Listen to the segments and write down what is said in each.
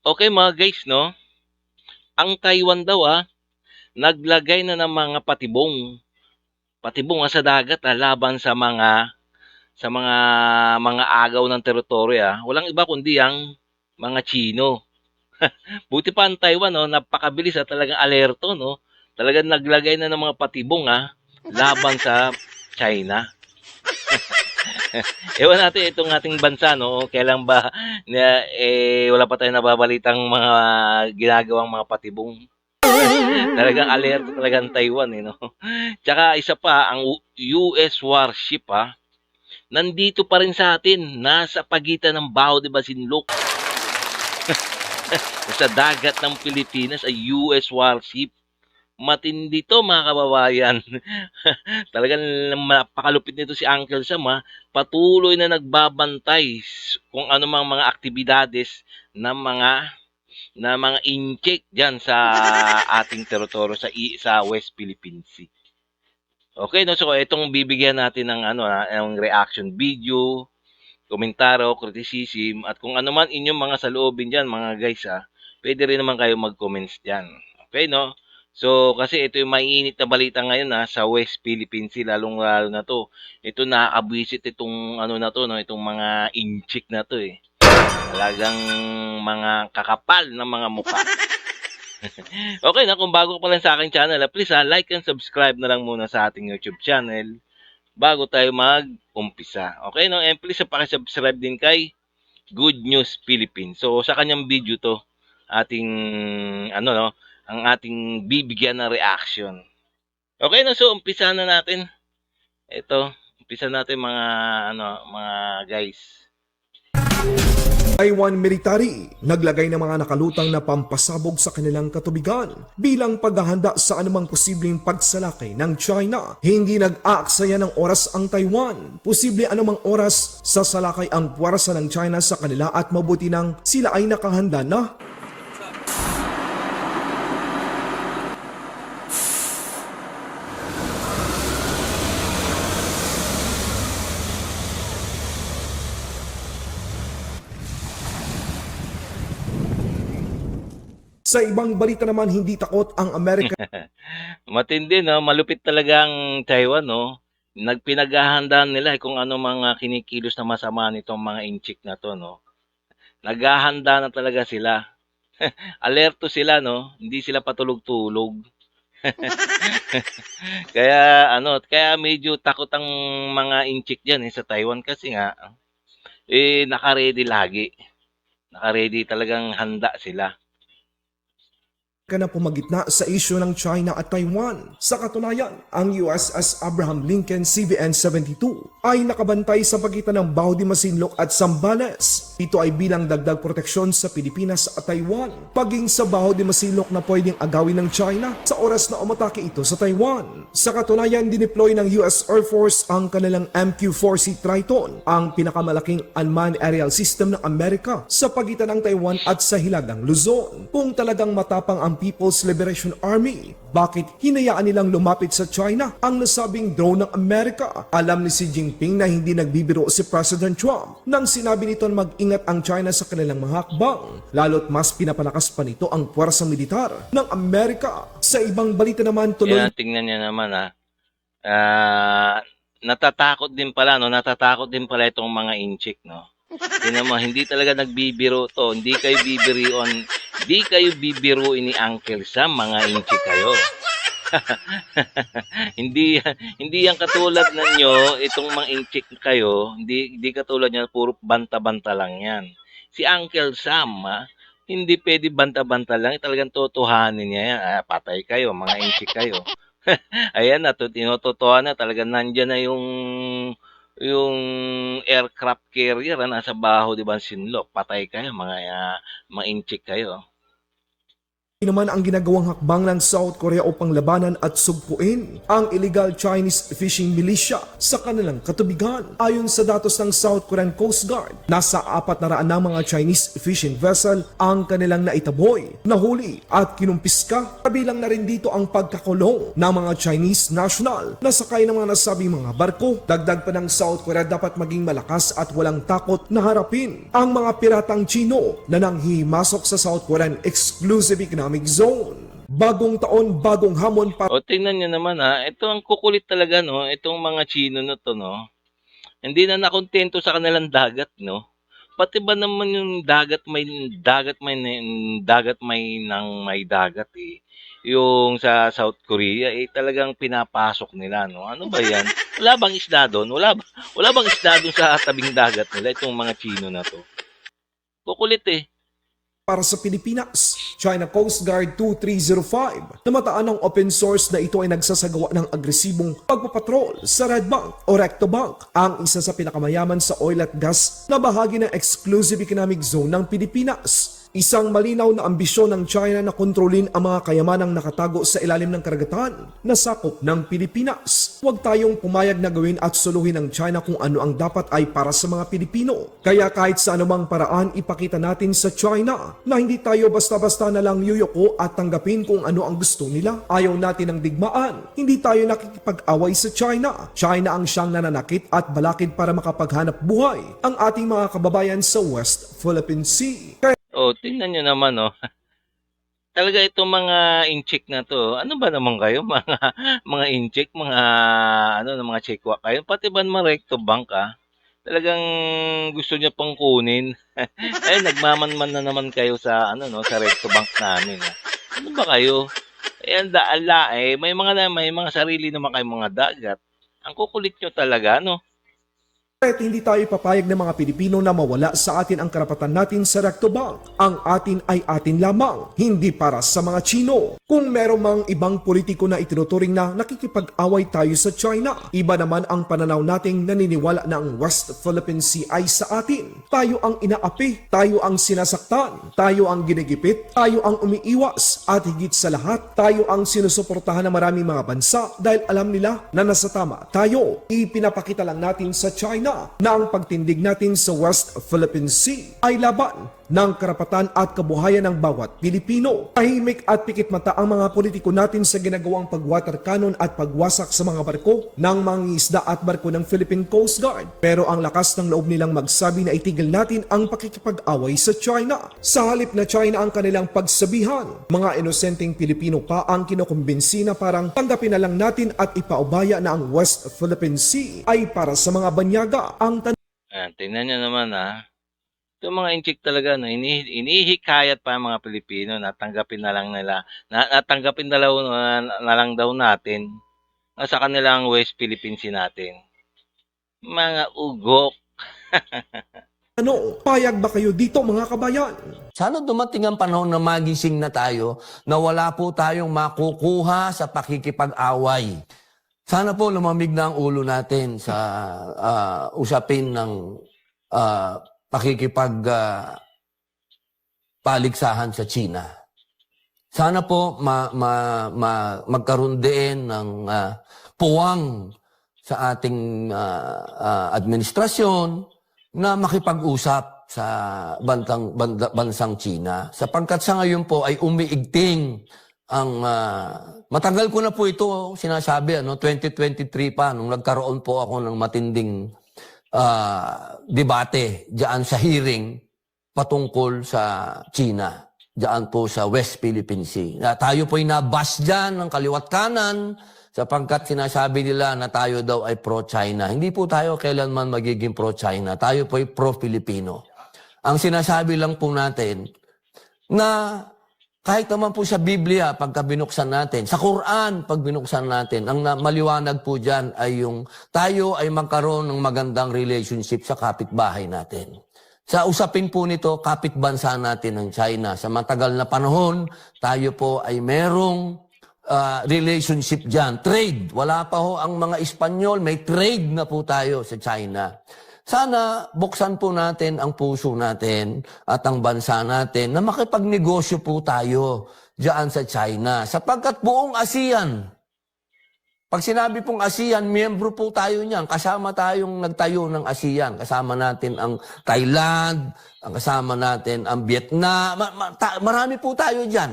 Okay mga guys, no? Ang Taiwan daw naglagay na ng mga patibong sa dagat laban sa mga agaw ng teritoryo Walang iba kundi ang mga Chino. Buti pa ang Taiwan no, napakabilis talagang alerto no. Talagang naglagay na ng mga patibong laban sa China. Ewan natin itong ating bansa no, kailan ba wala pa tayong nababalitang mga ginagawang mga patibong. Talagang alerto talaga ang Taiwan no. Tsaka isa pa ang US warship nandito pa rin sa atin, nasa pagitan ng Baho de Masinloc sa dagat ng Pilipinas ay US warship. Matindi to mga kababayan. Talagang napakalupit nito si Uncle Sam patuloy na nagbabantay kung ano mang mga aktibidades ng mga incheck diyan sa ating teritoryo sa West Philippine Sea. Okay, no? So itong bibigyan natin ng ng reaction video, komentaryo, criticism at kung ano man inyong mga saloobin diyan, mga guys pwede rin naman kayo mag-comments diyan. Okay, no? So kasi ito yung maiinit na balita ngayon sa West Philippine Sea, lalong-lalo na to. Ito nakakabwisit itong na to, no, itong mga inchik na to Talagang mga kakapal na mga mukha. Okay na, kung bago ka pa lang sa aking channel, please like and subscribe na lang muna sa ating YouTube channel bago tayo mag-umpisa. Okay, no? And please pakisubscribe din kay Good News Philippines. So sa kanyang video to, ating ang ating bibigyan na reaction. Okay na, so umpisa na natin. Ito, umpisa natin mga guys. Taiwan military naglagay ng mga nakalutang na pampasabog sa kanilang katubigan bilang paghahanda sa anumang posibleng pagsalakay ng China. Hindi nag-aaksaya ng oras ang Taiwan. Posible anumang oras sasalakay ang puwersa ng China sa kanila at mabuti nang sila ay nakahanda na. Sa ibang balita naman, hindi takot ang Amerika Matindi no, malupit talaga ang Taiwan no. Nagpinaghahandaan nila kung ano mga kinikilos na masama nitong mga inchik na to no. Naghahanda na talaga sila. Alerto sila no, hindi sila patulog-tulog. Kaya medyo takot ang mga inchik diyan sa Taiwan kasi nga naka-ready lagi. Naka-ready talagang handa sila. na pumagitna sa isyu ng China at Taiwan. Sa katunayan, ang USS Abraham Lincoln CVN-72 ay nakabantay sa pagitan ng Baho de Masinloc at Zambales. Ito ay bilang dagdag proteksyon sa Pilipinas at Taiwan, paging sa Baho de Masinloc na pwedeng agawin ng China sa oras na umatake ito sa Taiwan. Sa katunayan, dineploy ng US Air Force ang kanilang MQ-4C Triton, ang pinakamalaking unmanned aerial system ng Amerika sa pagitan ng Taiwan at sa hilagang Luzon. Kung talagang matapang ang People's Liberation Army, bakit hinayaan nilang lumapit sa China ang nasabing drone ng Amerika? Alam ni Xi Jinping na hindi nagbibiro si President Trump nang sinabi nito na mag-ingat ang China sa kanilang mga hakbang, lalo't mas pinapalakas pa nito ang puwersang militar ng Amerika. Sa ibang balita naman, tuloy Tingnan niya naman natatakot din pala itong mga inchik no. Tingnan mo, hindi talaga nagbibiro to. Hindi kayo bibiruin ni Uncle Sam, mga inchik kayo. hindi yan katulad ninyo, itong mga inchik kayo, hindi katulad niya, puro banta-banta lang yan. Si Uncle Sam, hindi pwede banta-banta lang, talagang totohanin niya yan. Patay kayo, mga inchik kayo. Ayan na, tinutotohan na, talagang nandyan na yung aircraft carrier nasa Baho de Masinloc. Patay kayo, mga inchik kayo. naman ang ginagawang hakbang ng South Korea upang labanan at sugpuin ang illegal Chinese fishing militia sa kanilang katubigan. Ayon sa datos ng South Korean Coast Guard, nasa 400 na mga Chinese fishing vessel ang kanilang naitaboy, nahuli at kinumpiska. Kabilang na rin dito ang pagkakulong ng mga Chinese national na sakay ng mga nasabing mga barko. Dagdag pa ng South Korea, dapat maging malakas at walang takot na harapin ang mga piratang Chino na nanghihimasok sa South Korean Exclusive Economic Zone. Bagong taon, bagong hamon para O tingnan nyo naman ha, ito ang kukulit talaga no, itong mga Chino na to no. Hindi na nakontento sa kanilang dagat no. Pati ba naman yung may dagat eh. Yung sa South Korea eh talagang pinapasok nila no. Ano ba 'yan? Wala bang isda doon? Wala bang isda doon sa tabing dagat nila itong mga Chino na to. Kukulit eh. sa Pilipinas. China Coast Guard 2305, namataan ng open source na ito ay nagsasagawa ng agresibong pagpapatrol sa Red Bank o Recto Bank, ang isa sa pinakamayaman sa oil at gas na bahagi ng Exclusive Economic Zone ng Pilipinas. Isang malinaw na ambisyon ng China na kontrolin ang mga kayamanang nakatago sa ilalim ng karagatan na sakop ng Pilipinas. Huwag tayong pumayag na gawin at suluhin ng China kung ano ang dapat ay para sa mga Pilipino. Kaya kahit sa anumang paraan, ipakita natin sa China na hindi tayo basta-basta na lang yuyoko at tanggapin kung ano ang gusto nila. Ayaw natin ng digmaan. Hindi tayo nakikipag-away sa China. China ang siyang nananakit at balakid para makapaghanap buhay ang ating mga kababayan sa West Philippine Sea. Oh, tingnan nyo naman, oh. Talaga itong mga incheck na to. Ano ba naman kayo? Mga incheck, mga chekwa kayo. Pati ba naman recto bank, ah? Talagang gusto niya pang kunin. Eh, nagmamanman na naman kayo sa, sa recto bank namin, ah. Ano ba kayo? Eh, may mga sarili naman kayong mga dagat. Ang kukulit nyo talaga, no? Kahit hindi tayo papayag ng mga Pilipino na mawala sa atin ang karapatan natin sa Recto Bank. Ang atin ay atin lamang, hindi para sa mga Chino. Kung meron mang ibang politiko na itinuturing na nakikipag-away tayo sa China, iba naman ang pananaw nating naniniwala na ang West Philippine Sea ay sa atin. Tayo ang inaapi, tayo ang sinasaktan, tayo ang ginigipit, tayo ang umiiwas, at higit sa lahat, tayo ang sinusuportahan ng maraming mga bansa dahil alam nila na nasa tama tayo. Ipinapakita lang natin sa China na ang pagtindig natin sa West Philippine Sea ay laban ng karapatan at kabuhayan ng bawat Pilipino. Tahimik at pikit mata ang mga politiko natin sa ginagawang pag-water cannon at pagwasak sa mga barko ng mga isda at barko ng Philippine Coast Guard. Pero ang lakas ng loob nilang magsabi na itigil natin ang pakikipag-away sa China. Sa halip na China ang kanilang pagsabihan, mga inosenteng Pilipino pa ang kinukumbinsi na parang tanggapin na lang natin at ipaubaya na ang West Philippine Sea ay para sa mga banyaga. Ang Tingnan nyo naman, ah. Yung mga incheck talaga, no, inihikayat pa ang mga Pilipino na tanggapin na lang nila, natanggapin na lang daw natin sa kanilang West Philippine Sea natin. Mga ugok. payag ba kayo dito mga kabayan? Sana dumating ang panahon na magising na tayo na wala po tayong makukuha sa pakikipag-away. Sana po lumamig na ang ulo natin sa usapin ng paligsahan sa China. Sana po magkaroon din ng puwang sa ating administrasyon na makipag-usap sa bansang China. Sapagkat sa ngayon po ay umiigting ang matagal ko na po ito sinasabi, 2023 pa nung nagkaroon po ako ng matinding debate diyan sa hearing patungkol sa China, diyan po sa West Philippine Sea. Tayo po ay nabas diyan ng kaliwat kanan sapagkat sinasabi nila na tayo daw ay pro-China. Hindi po tayo kailanman magiging pro-China. Tayo po ay pro-Filipino. Ang sinasabi lang po natin na kahit naman po sa Biblia, pagka binuksan natin, sa Quran, pag binuksan natin, ang maliwanag po dyan ay yung tayo ay magkaroon ng magandang relationship sa kapitbahay natin. Sa usapin po nito, kapitbansa natin ng China. Sa matagal na panahon, tayo po ay merong relationship dyan. Trade. Wala pa ho ang mga Espanyol, may trade na po tayo sa China. Sana buksan po natin ang puso natin at ang bansa natin na makipagnegosyo po tayo diyan sa China. Sapagkat buong ASEAN, pag sinabi pong ASEAN, miyembro po tayo niyan. Kasama tayong nagtayo ng ASEAN. Kasama natin ang Thailand, kasama natin ang Vietnam. Marami po tayo diyan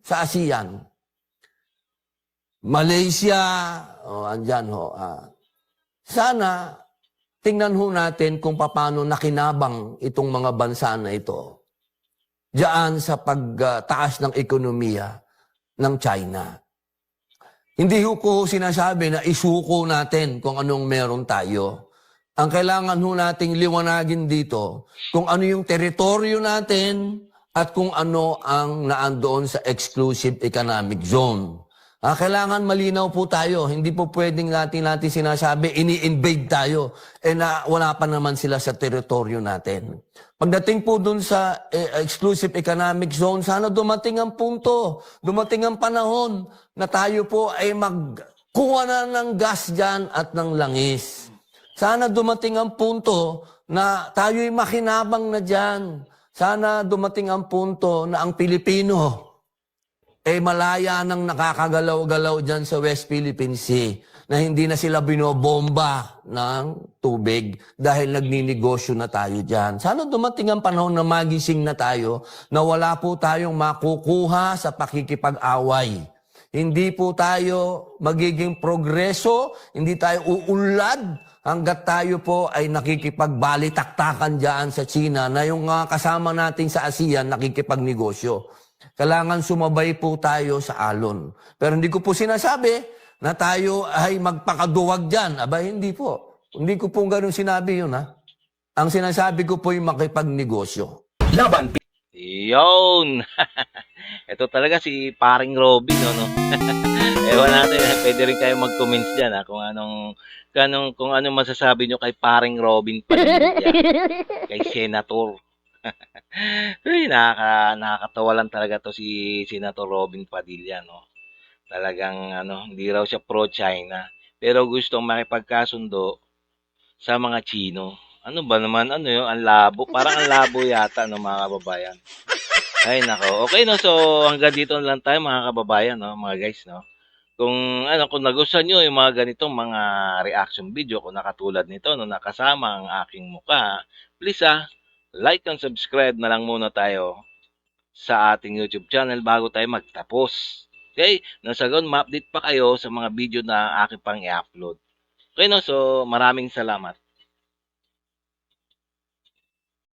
sa ASEAN. Malaysia, andyan ho. Sana, tingnan ho natin kung paano nakinabang itong mga bansa na ito diyan sa pagtaas ng ekonomiya ng China. Hindi ko sinasabi na isuko natin kung anong meron tayo. Ang kailangan ho nating liwanagin dito kung ano yung teritoryo natin at kung ano ang naandoon sa exclusive economic zone. Kailangan malinaw po tayo. Hindi po pwedeng natin sinasabi, ini-invade tayo. Na wala pa naman sila sa teritoryo natin. Pagdating po dun sa exclusive economic zone, sana dumating ang punto, dumating ang panahon na tayo po ay magkuha na ng gas dyan at ng langis. Sana dumating ang punto na tayo'y makinabang na dyan. Sana dumating ang punto na ang Pilipino malaya nang nakakagalaw-galaw dyan sa West Philippine Sea na hindi na sila binobomba ng tubig dahil nagninegosyo na tayo dyan. Sana dumating ang panahon na magising na tayo na wala po tayong makukuha sa pakikipag-away. Hindi po tayo magiging progreso, hindi tayo uunlad hanggat tayo po ay nakikipagbalitaktakan dyan sa China na yung kasama natin sa ASEAN nakikipagnegosyo. Kailangan sumabay po tayo sa alon. Pero hindi ko po sinasabi na tayo ay magpakaduwag dyan. Aba, hindi po. Hindi ko po ganun sinabi yun, ha? Ang sinasabi ko po yung makipagnegosyo. Laban Yun! Ito talaga si paring Robin, no? Ewan natin, pwede rin kayo mag-comments dyan, ha? Kung anong masasabi nyo kay paring Robin Padilla, kay Senator. Uy, nakakatawa lang talaga to si Senator Robin Padilla, no? Talagang hindi raw siya pro-China, pero gustong makipagkasundo sa mga Chino. Ano ba naman, yun, ang labo, parang ang labo yata, no, mga kababayan. Ay, nako. Okay, no, so hanggang dito na lang tayo, mga kababayan, no, mga guys, no. Kung nagustuhan nyo yung mga ganitong mga reaction video, kung nakatulad nito, no, nakasama ang aking muka, please, like and subscribe na lang muna tayo sa ating YouTube channel bago tayo magtapos. Okay? Nang sa ganun, ma-update pa kayo sa mga video na aking pang i-upload. Okay, no? So, maraming salamat.